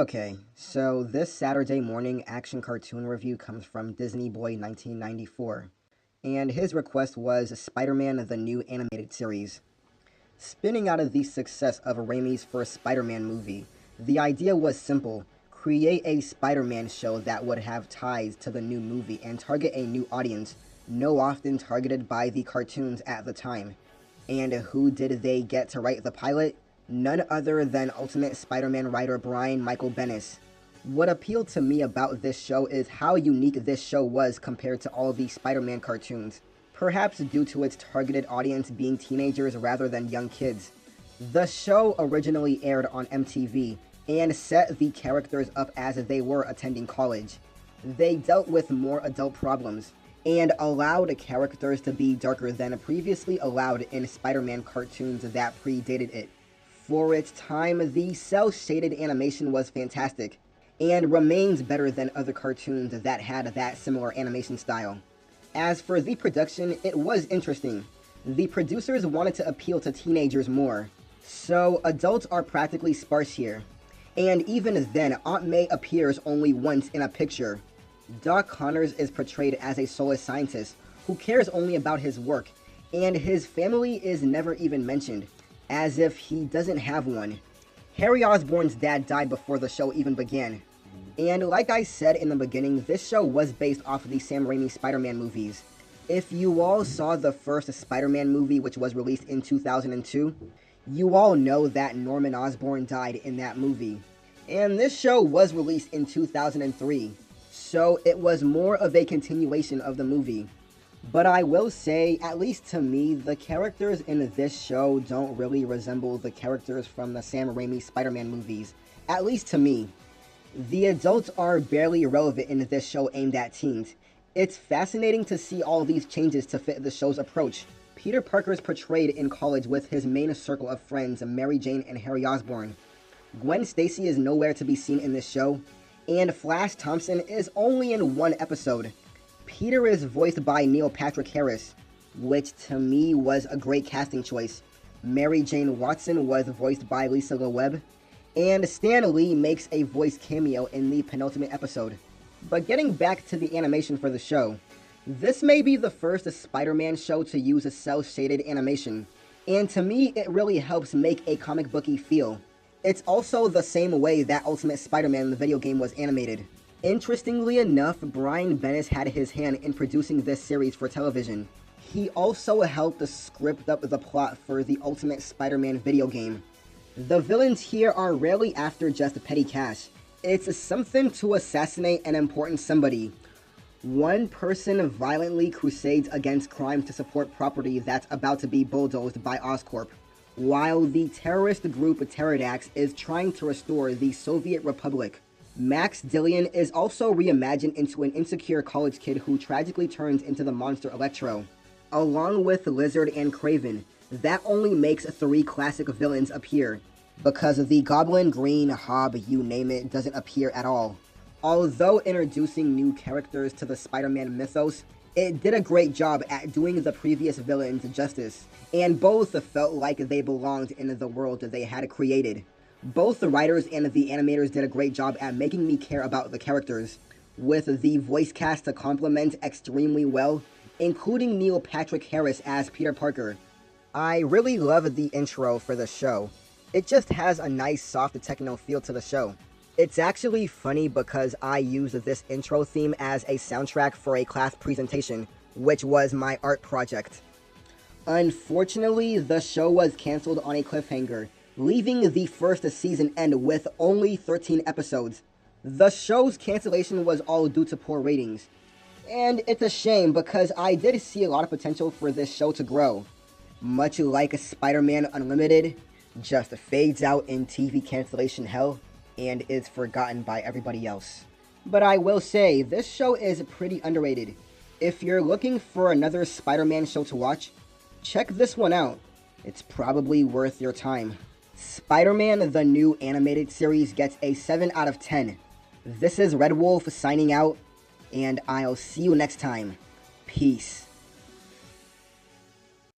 Okay, so this Saturday morning action cartoon review comes from Disney Boy 1994, and his request was Spider-Man the New Animated Series. Spinning out of the success of Raimi's first Spider-Man movie, the idea was simple: create a Spider-Man show that would have ties to the new movie and target a new audience, no often targeted by the cartoons at the time. And who did they get to write the pilot? None other than Ultimate Spider-Man writer Brian Michael Bendis. What appealed to me about this show is how unique this show was compared to all the Spider-Man cartoons, perhaps due to its targeted audience being teenagers rather than young kids. The show originally aired on MTV and set the characters up as they were attending college. They dealt with more adult problems and allowed characters to be darker than previously allowed in Spider-Man cartoons that predated it. For its time, the cel-shaded animation was fantastic, and remains better than other cartoons that had that similar animation style. As for the production, it was interesting. The producers wanted to appeal to teenagers more, so adults are practically sparse here. And even then, Aunt May appears only once in a picture. Doc Connors is portrayed as a soulless scientist who cares only about his work, and his family is never even mentioned, as if he doesn't have one. Harry Osborn's dad died before the show even began. And like I said in the beginning, this show was based off of the Sam Raimi Spider-Man movies. If you all saw the first Spider-Man movie, which was released in 2002, you all know that Norman Osborn died in that movie. And this show was released in 2003, so it was more of a continuation of the movie. But I will say, at least to me, the characters in this show don't really resemble the characters from the Sam Raimi Spider-Man movies, at least to me. The adults are barely relevant in this show aimed at teens. It's fascinating to see all these changes to fit the show's approach. Peter Parker is portrayed in college with his main circle of friends, Mary Jane and Harry Osborn. Gwen Stacy is nowhere to be seen in this show, and Flash Thompson is only in one episode. Peter is voiced by Neil Patrick Harris, which to me was a great casting choice. Mary Jane Watson was voiced by Lisa Loeb, and Stan Lee makes a voice cameo in the penultimate episode. But getting back to the animation for the show, this may be the first Spider-Man show to use a cel-shaded animation, and to me it really helps make a comic booky feel. It's also the same way that Ultimate Spider-Man the video game was animated. Interestingly enough, Brian Bendis had his hand in producing this series for television. He also helped script up the plot for the Ultimate Spider-Man video game. The villains here are rarely after just petty cash. It's something to assassinate an important somebody. One person violently crusades against crime to support property that's about to be bulldozed by Oscorp, while the terrorist group Pterodax is trying to restore the Soviet Republic. Max Dillion is also reimagined into an insecure college kid who tragically turns into the monster Electro. Along with Lizard and Kraven, that only makes 3 classic villains appear, because the Goblin, Green, Hob, you name it, doesn't appear at all. Although introducing new characters to the Spider-Man mythos, it did a great job at doing the previous villains justice, and both felt like they belonged in the world they had created. Both the writers and the animators did a great job at making me care about the characters, with the voice cast to complement extremely well, including Neil Patrick Harris as Peter Parker. I really love the intro for the show. It just has a nice soft techno feel to the show. It's actually funny because I used this intro theme as a soundtrack for a class presentation, which was my art project. Unfortunately, the show was cancelled on a cliffhanger, leaving the first season end with only 13 episodes. The show's cancellation was all due to poor ratings. And it's a shame because I did see a lot of potential for this show to grow. Much like Spider-Man Unlimited, just fades out in TV cancellation hell and is forgotten by everybody else. But I will say, this show is pretty underrated. If you're looking for another Spider-Man show to watch, check this one out. It's probably worth your time. Spider-Man the New Animated Series gets a 7 out of 10. This is Red Wolf signing out, and I'll see you next time. Peace.